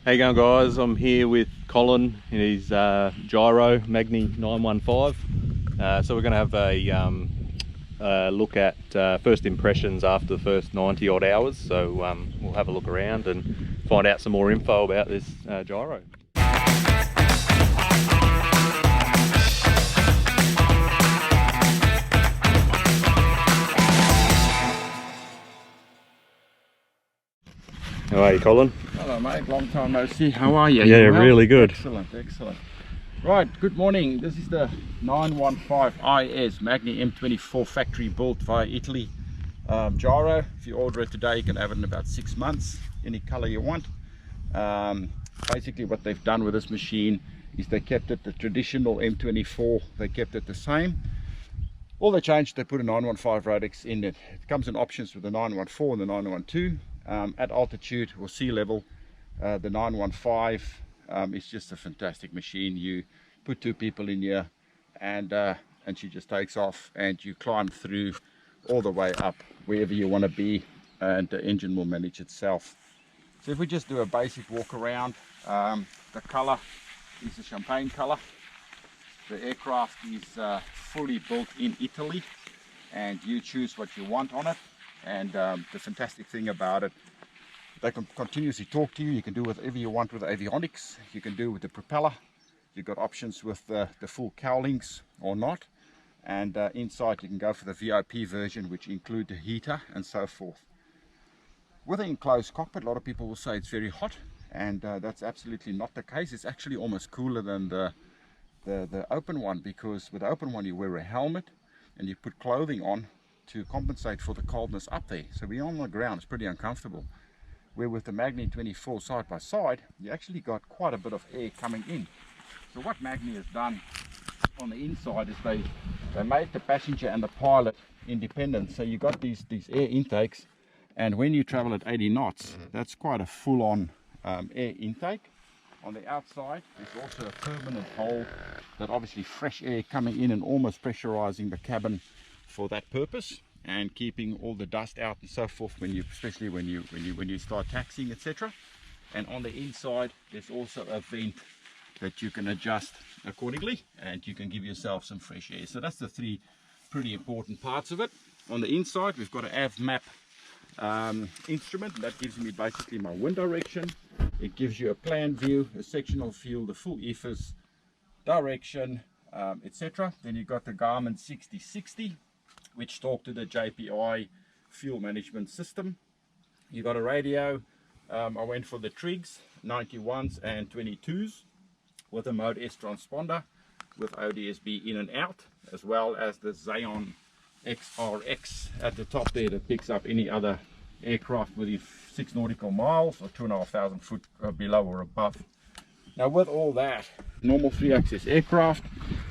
How you going, guys? I'm here with Colin in his gyro Magni 915. So we're going to have a look at first impressions after the first 90 odd hours. So we'll have a look around and find out some more info about this gyro. How are you, Colin? Hello mate, long time no see. How are you? Yeah, You well? really good. Excellent. Right, good morning. This is the 915 IS Magni M24 factory built via Italy gyro. If you order it today, you can have it in about 6 months, any color you want. Basically what they've done with this machine is they kept it the traditional M24, they kept it the same. All they changed, they put a 915 Rotax in it. It comes in options with the 914 and the 912. At altitude or sea level, the 915 is just a fantastic machine. You put 2 people in here and she just takes off and you climb through all the way up wherever you want to be, and the engine will manage itself. So if we just do a basic walk around, the color is a champagne color. The aircraft is fully built in Italy and you choose what you want on it. And the fantastic thing about it, they can continuously talk to you. You can do whatever you want with the avionics. You can do with the propeller. You've got options with the full cowlings or not. And inside you can go for the VIP version, which include the heater and so forth. With an enclosed cockpit, a lot of people will say it's very hot, and that's absolutely not the case. It's actually almost cooler than the open one, because with the open one you wear a helmet and you put clothing on to compensate for the coldness up there. So we're on the ground, it's pretty uncomfortable. Where with the Magni 24 side by side, you actually got quite a bit of air coming in. So what Magni has done on the inside is they made the passenger and the pilot independent. So you got these air intakes, and when you travel at 80 knots, that's quite a full-on air intake. On the outside, there's also a permanent hole that obviously fresh air coming in and almost pressurizing the cabin for that purpose, and keeping all the dust out and so forth especially when you start taxiing, etc. And on the inside there's also a vent that you can adjust accordingly, and you can give yourself some fresh air. So that's the 3 pretty important parts of it. On the inside we've got an AV map instrument, and that gives me basically my wind direction. It gives you a plan view, a sectional view, the full EFIS direction, etc. Then you've got the Garmin 6060, which talk to the JPI fuel management system. You got a radio. I went for the Triggs 91s and 22s with a Mode S transponder with ODSB in and out, as well as the Xeon XRX at the top there that picks up any other aircraft within 6 nautical miles or 2,500 foot below or above. Now with all that, normal 3-axis aircraft,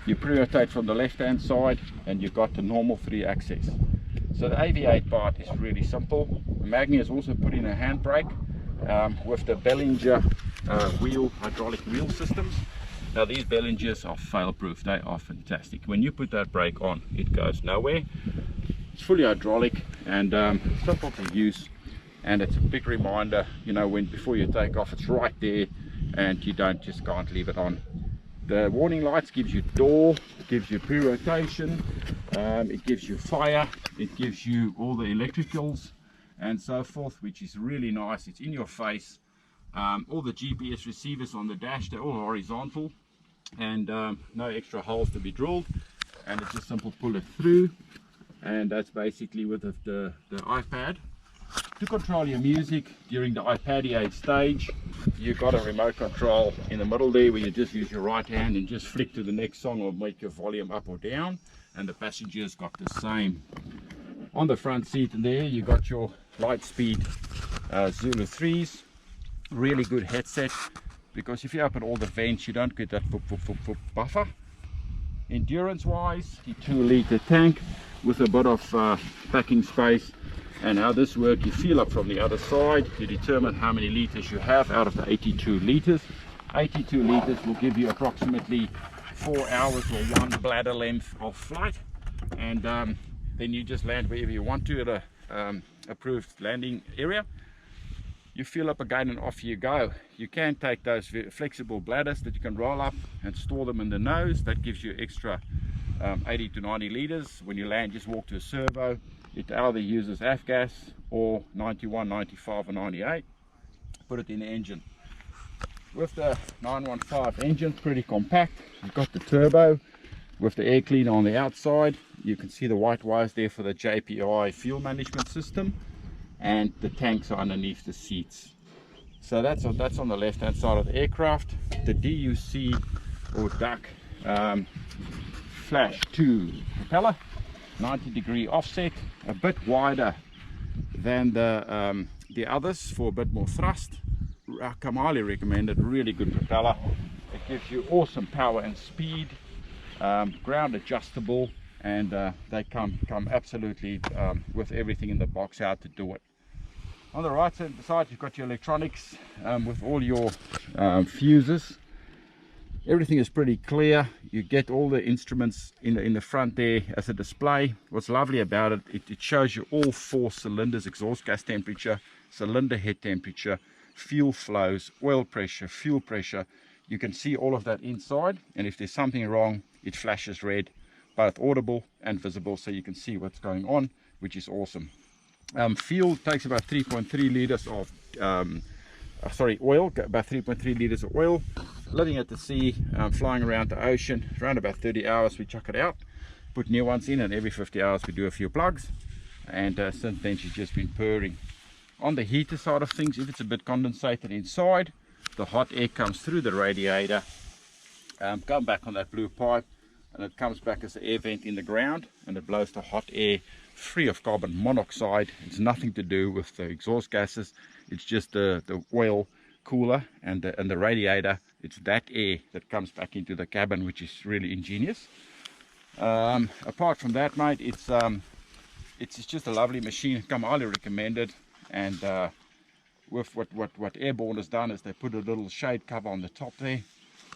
you pre-rotate from the left hand side and you've got the normal 3-axis. So the aviate part is really simple. Magni has also put in a handbrake with the Bellinger hydraulic wheel systems. Now these Bellingers are fail-proof, they are fantastic. When you put that brake on, it goes nowhere. It's fully hydraulic and simple to use, and it's a big reminder, you know, before you take off, it's right there and you can't leave it on. The warning lights gives you door, gives you pre-rotation, it gives you fire, it gives you all the electricals and so forth, which is really nice. It's in your face. All the GPS receivers on the dash, they're all horizontal, and no extra holes to be drilled, and it's just simple pull it through. And that's basically with the iPad. To control your music during the iPad stage, you've got a remote control in the middle there where you just use your right hand and just flick to the next song or make your volume up or down, and the passengers got the same. On the front seat there you got your Lightspeed Zulu 3s, really good headset, because if you open all the vents you don't get that buffer. Endurance wise, the 2-liter tank with a bit of packing space. And how this works, you feel up from the other side to determine how many liters you have out of the 82 liters. 82 liters will give you approximately 4 hours or 1 bladder length of flight, and then you just land wherever you want to at a approved landing area. you fill up again and off you go. You can take those flexible bladders that you can roll up and store them in the nose. That gives you extra 80 to 90 liters. When you land, just walk to a servo. It either uses F-gas or 91, 95 or 98. Put it in the engine. With the 915 engine, pretty compact. You've got the turbo with the air cleaner on the outside. You can see the white wires there for the JPI fuel management system, and the tanks are underneath the seats. So that's on the left hand side of the aircraft. The DUC or duck flash 2 propeller, 90-degree offset, a bit wider than the others for a bit more thrust. I can highly recommend it. Really good propeller. It gives you awesome power and speed, ground adjustable, and they come absolutely with everything in the box how to do it. On the right side you've got your electronics with all your fuses. Everything is pretty clear. You get all the instruments in the front there as a display. What's lovely about it, it shows you all 4 cylinders: exhaust gas temperature, cylinder head temperature, fuel flows, oil pressure, fuel pressure. You can see all of that inside, and if there's something wrong, it flashes red, both audible and visible, so you can see what's going on, which is awesome. Fuel takes about 3.3 liters of oil, about 3.3 liters of oil. Living at the sea, flying around the ocean, around about 30 hours we chuck it out, put new ones in, and every 50 hours we do a few plugs, and since then she's just been purring. On the heater side of things, if it's a bit condensated inside, the hot air comes through the radiator, come back on that blue pipe, and it comes back as an air vent in the ground, and it blows the hot air free of carbon monoxide. It's nothing to do with the exhaust gases. It's just the oil cooler and the radiator. It's that air that comes back into the cabin, which is really ingenious. Apart from that, mate, it's just a lovely machine. Come highly recommended. And with what Airborne has done is they put a little shade cover on the top there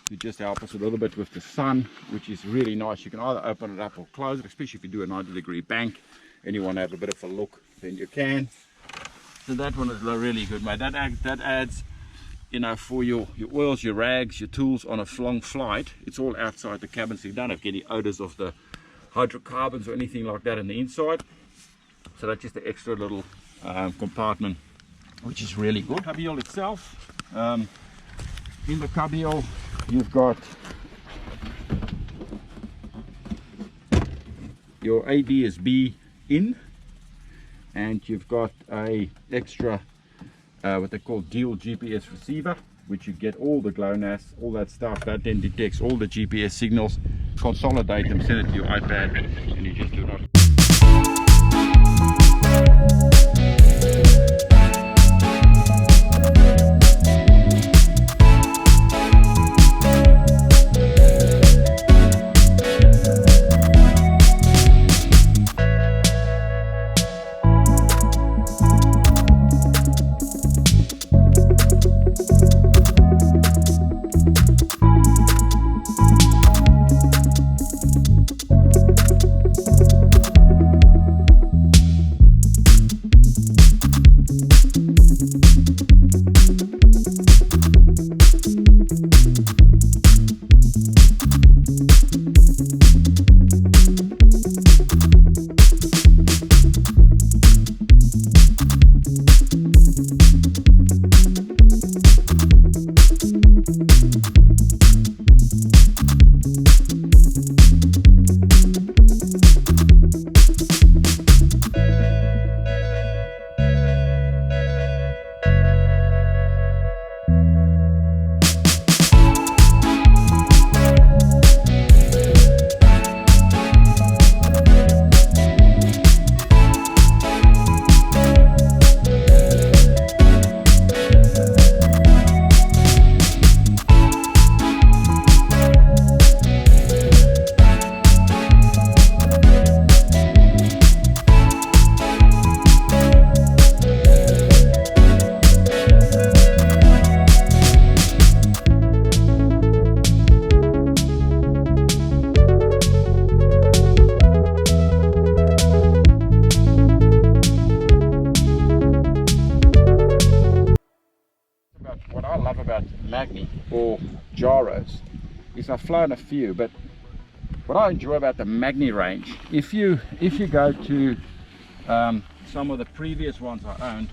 to just help us a little bit with the sun, which is really nice. You can either open it up or close it, especially if you do a 90-degree bank and you want to have a bit of a look, then you can. So that one is really good, mate. That adds, you know, for your oils, your rags, your tools on a long flight. It's all outside the cabin, so you don't have any odors of the hydrocarbons or anything like that in the inside. So that's just the extra little compartment, which is really good. Cubbyhole itself, in the cubbyhole you've got your ADSB in, and you've got a extra what they call dual GPS receiver, which you get all the GLONASS, all that stuff. That then detects all the GPS signals, consolidate them, send it to your iPad, and you just do not. about Magni or gyros is I've flown a few, but what I enjoy about the Magni range, if you go to some of the previous ones I owned,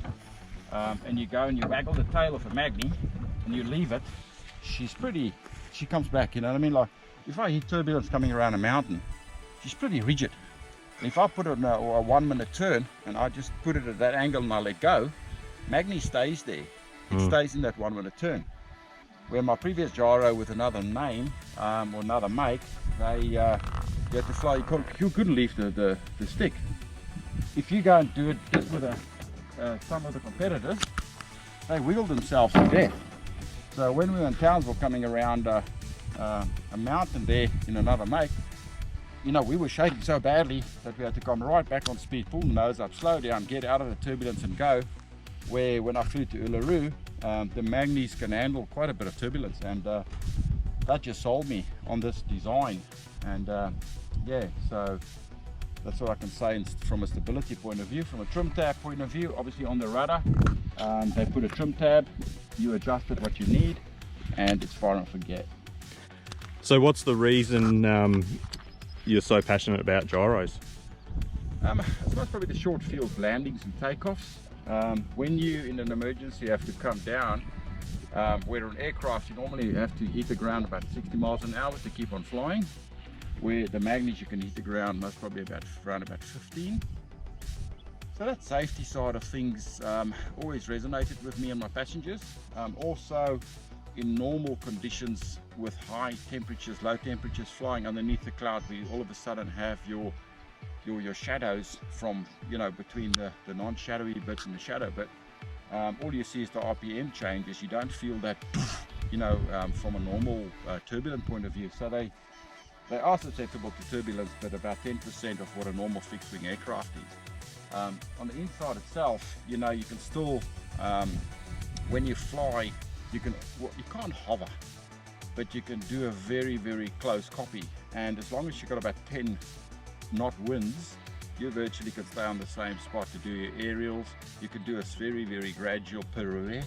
and you go and you waggle the tail of a Magni and you leave it, she comes back, you know what I mean? Like if I hit turbulence coming around a mountain, she's pretty rigid. If I put it on a 1 minute turn and I just put it at that angle and I let go, Magni stays there. It stays in that 1 minute turn. Where my previous gyro with another name or another make, you had to fly, you couldn't leave the stick. If you go and do it just with some of the competitors, they wiggle themselves to death. So when we were in Townsville coming around a mountain there in another make, you know, we were shaking so badly that we had to come right back on speed, pull the nose up, slow down, get out of the turbulence and go. Where when I flew to Uluru, the Magnis can handle quite a bit of turbulence, and that just sold me on this design. And yeah, so that's what I can say from a stability point of view. From a trim tab point of view, obviously on the rudder, they put a trim tab, you adjust it what you need, and it's fire and forget. So what's the reason you're so passionate about gyros? I suppose probably the short field landings and takeoffs. When you in an emergency have to come down, where an aircraft you normally have to hit the ground about 60 miles an hour to keep on flying, where the Magnis you can hit the ground most probably around about 15. So that safety side of things always resonated with me and my passengers. Also in normal conditions with high temperatures, low temperatures, flying underneath the cloud, we all of a sudden have your shadows from, you know, between the non-shadowy bits and the shadow bit. All you see is the RPM changes. You don't feel that, you know, from a normal turbulent point of view. So they are susceptible to turbulence, but about 10% of what a normal fixed-wing aircraft is. On the inside itself, you know, you can still, when you fly, you can't hover, but you can do a very, very close copy. And as long as you've got about 10 knot winds, you virtually can stay on the same spot to do your aerials. You can do a very, very gradual pirouette.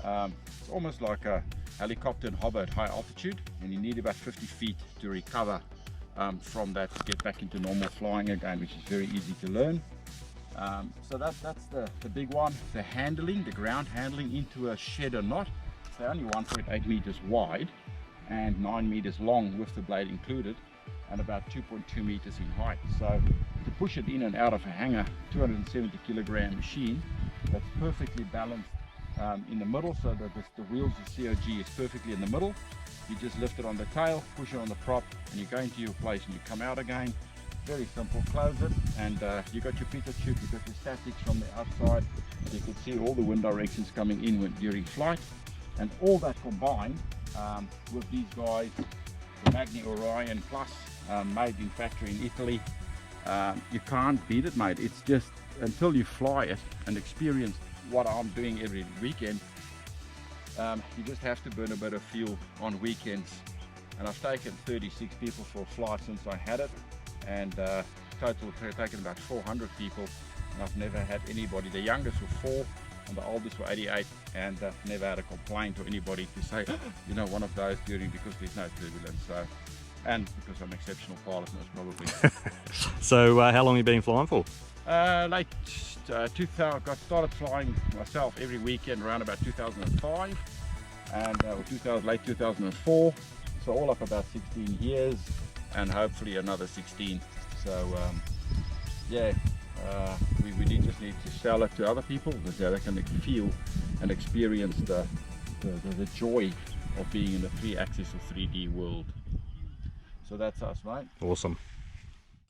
It's almost like a helicopter and hover at high altitude, and you need about 50 feet to recover from that to get back into normal flying again, which is very easy to learn. So that's the big one. The handling, the ground handling into a shed or knot. They're only 1.8 meters wide and 9 meters long with the blade included, and about 2.2 meters in height. So to push it in and out of a hangar, 270 kilogram machine that's perfectly balanced in the middle, so that the wheels of COG is perfectly in the middle. You just lift it on the tail, push it on the prop, and you go into your place and you come out again. Very simple. Close it, and you got your pitot tube, you got your statics from the outside. You can see all the wind directions coming in during flight, and all that combined with these guys, the Magni Orion Plus, made in factory in Italy. You can't beat it, mate. It's just until you fly it and experience what I'm doing every weekend, you just have to burn a bit of fuel on weekends. And I've taken 36 people for a flight since I had it, and total taken about 400 people, and I've never had anybody. The youngest were 4 and the oldest were 88, and never had a complaint or anybody to say, you know, one of those during, because there's no turbulence. So, and because I'm an exceptional pilot, most probably. So how long have you been flying for? Late 2000, got started flying myself every weekend around about 2005, and late 2004. So all up about 16 years, and hopefully another 16. So yeah, we just need to sell it to other people, because they can feel and experience the joy of being in the 3-axis or 3D world. So that's us, mate. Awesome.